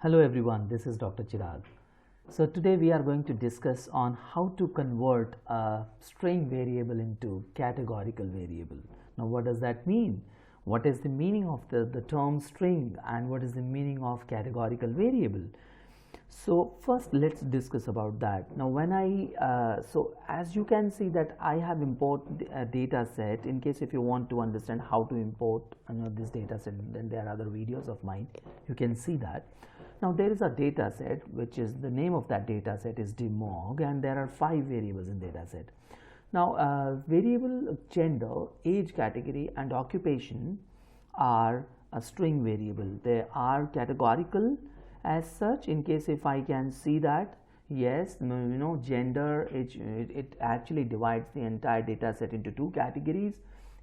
Hello everyone, this is Dr. Chirag. So today we are going to discuss on how to convert a string variable into categorical variable. Now what does that mean? What is the meaning of the term string and what is the meaning of categorical variable? So first let's discuss about that. Now when so as you can see that I have imported a data set. In case if you want to understand how to import this data set, then there are other videos of mine, you can see that. Now there is a data set which is the name of that data set is demog, and there are 5 variables in data set. Now variable gender, age category and occupation are a string variable. They are categorical as such. In case if I can see that, yes, gender, it actually divides the entire data set into 2 categories.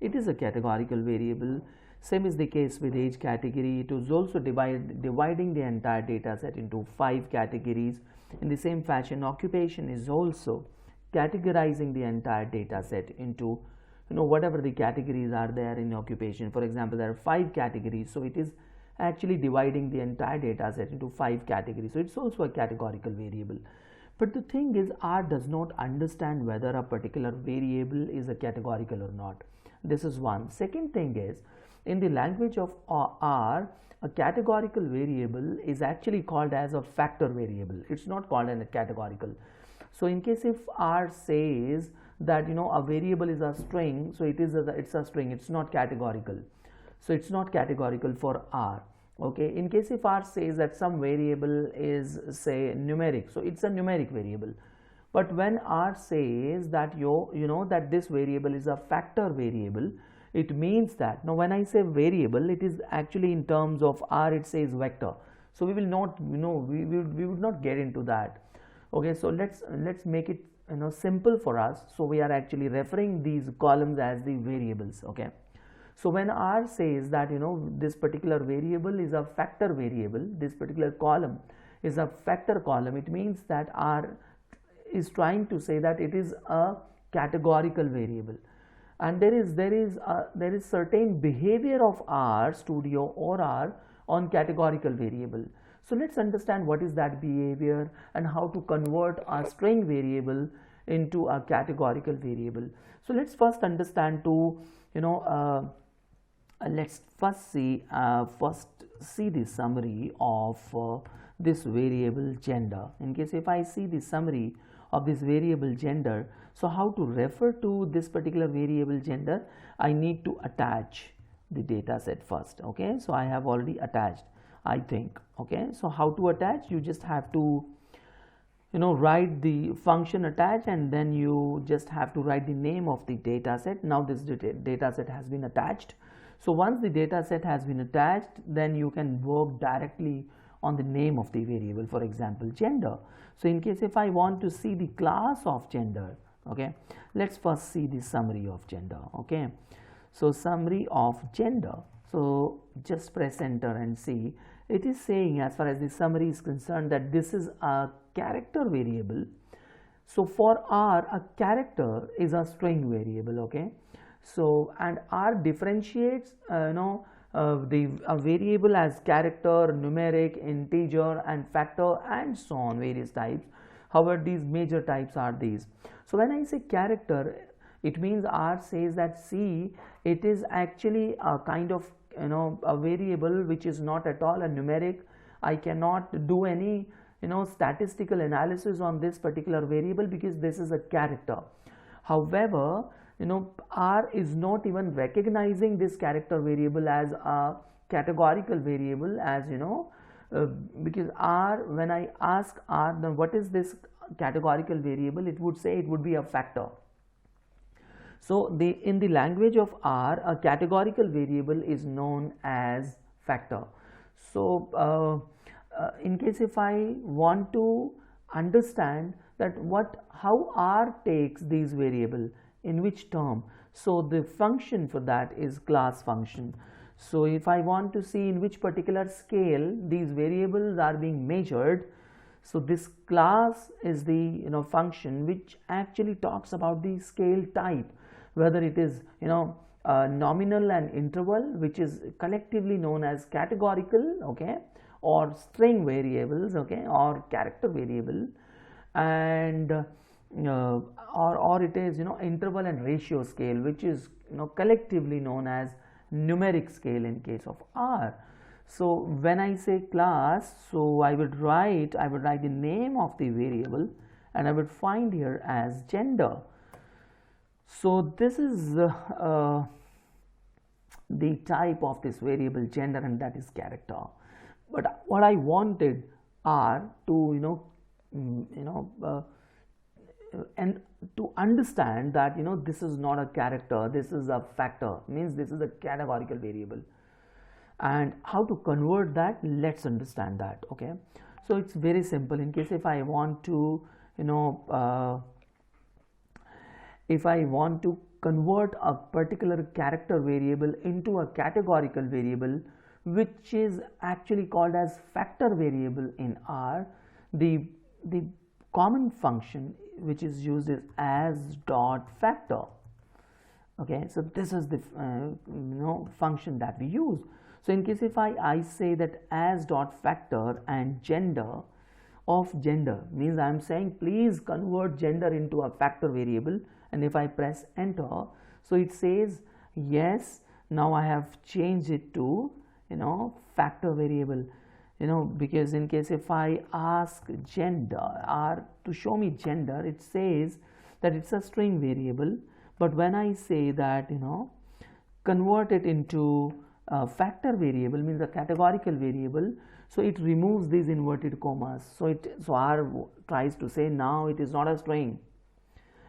It is a categorical variable. Same is the case with age category. It is also dividing the entire data set into 5 categories. In the same fashion, occupation is also categorizing the entire data set into whatever the categories are there in occupation. For example, there are 5 categories, so it is actually dividing the entire data set into 5 categories. So it's also a categorical variable. But the thing is, R does not understand whether a particular variable is a categorical or not. This is one. Second thing is, in the language of R, a categorical variable is actually called as a factor variable. It's not called as a categorical. So in case if R says that a variable is a string, so it's a string, it's not categorical. So it's not categorical for R. Okay, in case if R says that some variable is say numeric, so it's a numeric variable. But when R says that that this variable is a factor variable, it means that, now when I say variable, it is actually in terms of R, it says vector. So we will not, we would not get into that. Okay, so let's make it simple for us. So we are actually referring these columns as the variables. Okay, so when R says that this particular variable is a factor variable, this particular column is a factor column, it means that R is trying to say that it is a categorical variable. And there is certain behavior of R studio or R on categorical variable. So let's understand what is that behavior and how to convert a string variable into a categorical variable. So let's first understand let's first see the summary of this variable gender. In case if I see the summary of this variable gender, so how to refer to this particular variable gender, I need to attach the data set first. Okay, so I have already attached, I think. Okay, so how to attach? You just have to write the function attach, and then you just have to write the name of the data set. Now this data set has been attached. So once the data set has been attached, then you can work directly on the name of the variable, for example gender. So in case if I want to see the class of gender, okay, let's first see the summary of gender. Okay, so summary of gender, so just press enter and see. It is saying, as far as the summary is concerned, that this is a character variable. So for R, a character is a string variable. Okay, so and R differentiates the variable as character, numeric, integer and factor and so on, various types. However, these major types are these. So when I say character, it means R says that see, it is actually a kind of a variable which is not at all a numeric. I cannot do any statistical analysis on this particular variable because this is a character. However, R is not even recognizing this character variable as a categorical variable, as because R, when I ask R, then what is this categorical variable, it would say it would be a factor. So in the language of R, a categorical variable is known as factor. So in case if I want to understand that how R takes these variable, in which term, so the function for that is class function. So if I want to see in which particular scale these variables are being measured, so this class is the function which actually talks about the scale type, whether it is nominal and interval, which is collectively known as categorical, okay, or string variables, okay, or character variable, and or it is, you know, interval and ratio scale, which is, you know, collectively known as numeric scale in case of R. So when I say class, so I would write the name of the variable, and I would find here as gender. So this is the type of this variable gender, and that is character. But what I wanted are to, you know, and to understand that, you know, this is not a character, this is a factor, means this is a categorical variable. And how to convert that, let's understand that. Okay, so it's very simple. In case if I want to, you know, if I want to convert a particular character variable into a categorical variable, which is actually called as factor variable in R, the common function which is used is as dot factor. Okay, so this is the you know, function that we use. So in case if I say that as dot factor and gender of gender, means I am saying please convert gender into a factor variable, and if I press enter, so it says yes, now I have changed it to, you know, factor variable. You know, because in case if I ask gender or to show me gender, it says that it's a string variable, but when I say that, you know, convert it into a factor variable, means a categorical variable, so it removes these inverted commas. So R tries to say now it is not a string,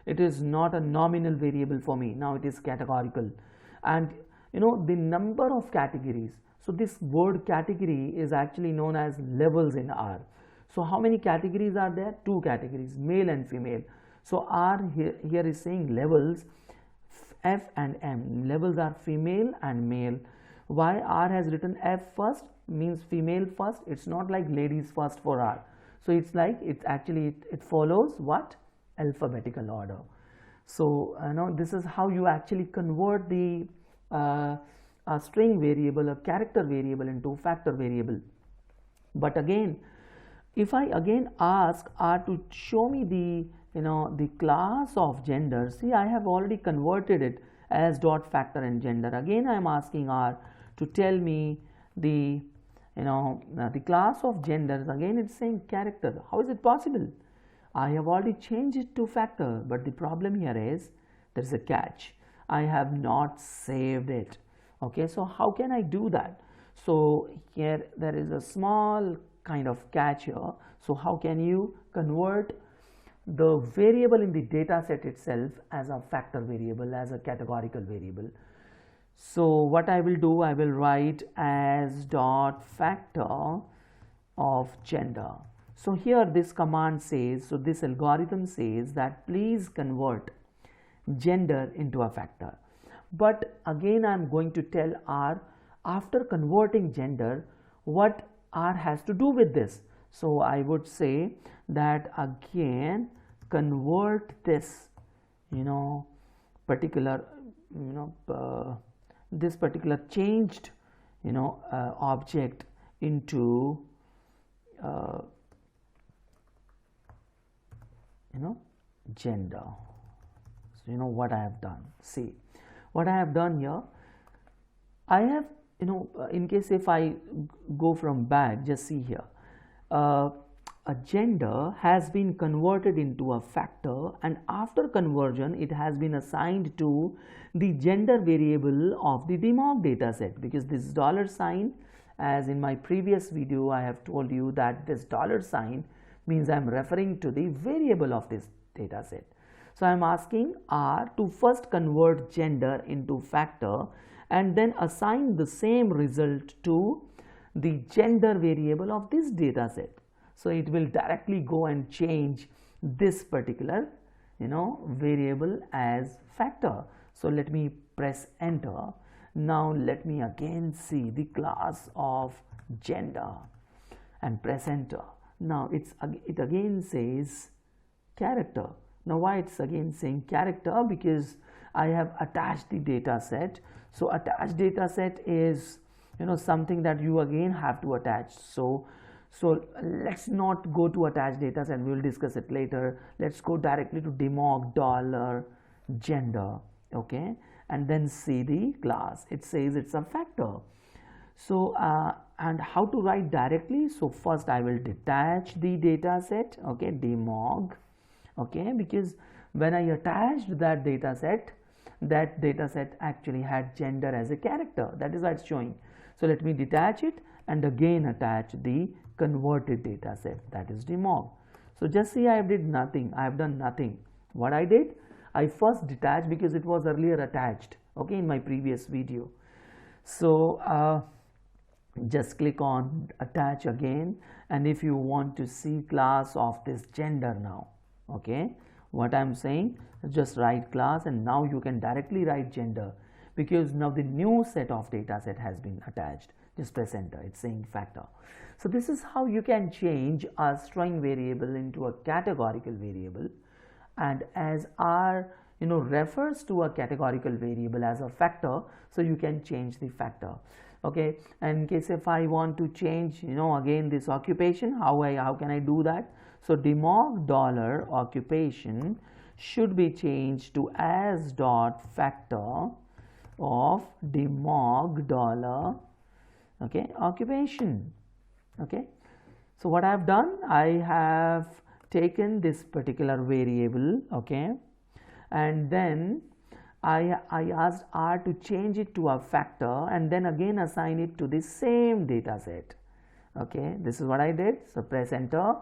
it is not a nominal variable for me, now it is categorical. And you know, the number of categories, so this word category is actually known as levels in R. So how many categories are there? 2 categories, male and female. So R here is saying levels, F and M. Levels are female and male. Why R has written F first, means female first. It's not like ladies first for R. So it's like, it's actually, it follows what? Alphabetical order. So you know, this is how you actually convert the a string variable, a character variable into factor variable. But again, if I again ask R to show me the, you know, the class of gender, see, I have already converted it as dot factor and gender. Again I am asking R to tell me the, you know, the class of genders. Again it's saying character. How is it possible? I have already changed it to factor, but the problem here is there is a catch. I have not saved it. Okay, so how can I do that? So here there is a small kind of catch here. So how can you convert the variable in the data set itself as a factor variable, as a categorical variable? So what I will do, I will write as dot factor of gender. So here this command says, so this algorithm says that please convert gender into a factor. But again I am going to tell R, after converting gender, what R has to do with this. So I would say that again convert this, you know, particular, you know, this particular changed, you know, object into you know, gender. So you know what I have done. See what I have done here. I have, you know, in case if I go from back, just see here, a gender has been converted into a factor, and after conversion it has been assigned to the gender variable of the DeMOG dataset, because this dollar sign, as in my previous video I have told you that this dollar sign means I am referring to the variable of this dataset. So I am asking R to first convert gender into factor and then assign the same result to the gender variable of this data set. So it will directly go and change this particular, you know, variable as factor. So let me press enter. Now let me again see the class of gender and press enter. Now it again says character. Now why it's again saying character? Because I have attached the data set. So attached data set is something that you again have to attach. So let's not go to attach data set, we will discuss it later. Let's go directly to demog dollar gender, okay, and then see the class. It says it's a factor. So and how to write directly? So first I will detach the data set, okay, demog, okay, because when I attached that data set actually had gender as a character. That is why it's showing. So let me detach it and again attach the converted data set, that is demog. So just see, I did nothing, I have done nothing. What I did, I first detached because it was earlier attached, okay, in my previous video. So just click on attach again, and if you want to see class of this gender now, okay, what I'm saying, just write class, and now you can directly write gender because now the new set of data set has been attached. Just press enter, it's saying factor. So this is how you can change a string variable into a categorical variable, and as R refers to a categorical variable as a factor, so you can change the factor, okay. And in case if I want to change again this occupation, how can I do that? So demog dollar occupation should be changed to as dot factor of demog dollar, okay, occupation, okay. So what I have done, I have taken this particular variable, okay, and then I asked R to change it to a factor and then again assign it to the same data set, okay. This is what I did. So press enter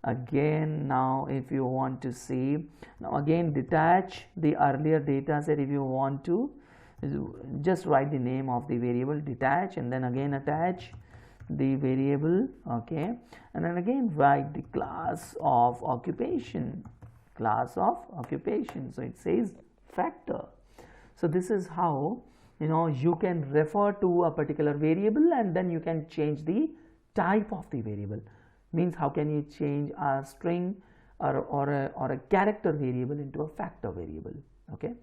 again. Now if you want to see, now again detach the earlier data set. If you want to, just write the name of the variable, detach, and then again attach the variable, okay, and then again write the class of occupation, so it says factor. So this is how you can refer to a particular variable and then you can change the type of the variable. Means how can you change a string or a character variable into a factor variable, okay.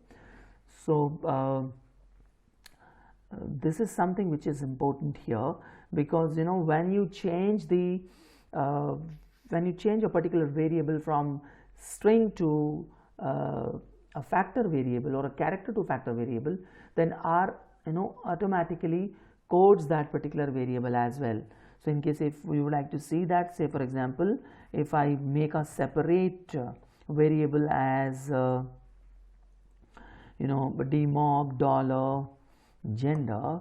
So this is something which is important here, because when you change the when you change a particular variable from string to a factor variable or a character to factor variable, then R automatically codes that particular variable as well. So in case if we would like to see that, say for example, if I make a separate variable as demog dollar gender,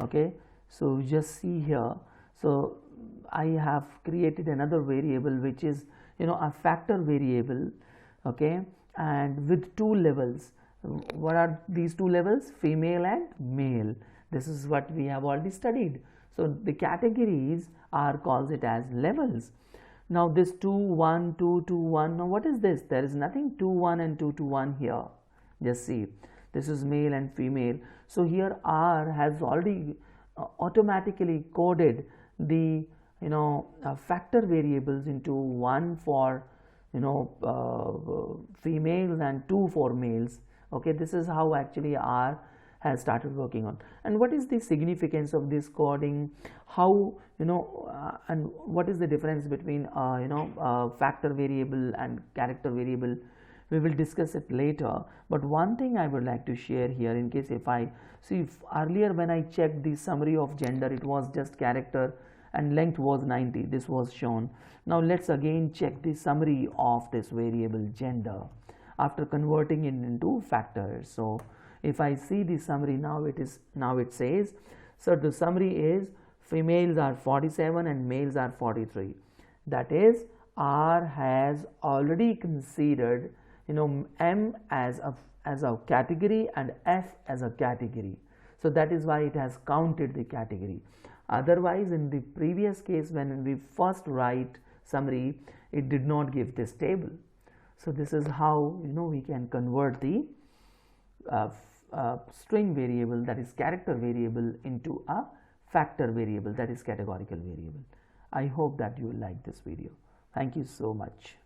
okay, so just see here. So I have created another variable which is a factor variable, okay, and with two levels. What are these two levels? Female and male. This is what we have already studied. So the categories are calls it as levels. Now this 2 1 2 2 1, now what is this? There is nothing 2 1 and 2 2 1 here. Just see, this is male and female. So here R has already automatically coded the factor variables into 1 for females and 2 for males, okay. This is how actually R has started working on. And what is the significance of this coding? How and what is the difference between factor variable and character variable? We will discuss it later, but one thing I would like to share here, in case if I see, if earlier when I checked the summary of gender, it was just character and length was 90, this was shown. Now let's again check the summary of this variable gender after converting it into factors. So if I see the summary now, it says, so the summary is females are 47 and males are 43. That is, R has already considered M as a category and F as a category. So that is why it has counted the category. Otherwise, in the previous case, when we first write summary, it did not give this table. So this is how we can convert the string variable, that is character variable, into a factor variable, that is categorical variable. I hope that you like this video. Thank you so much.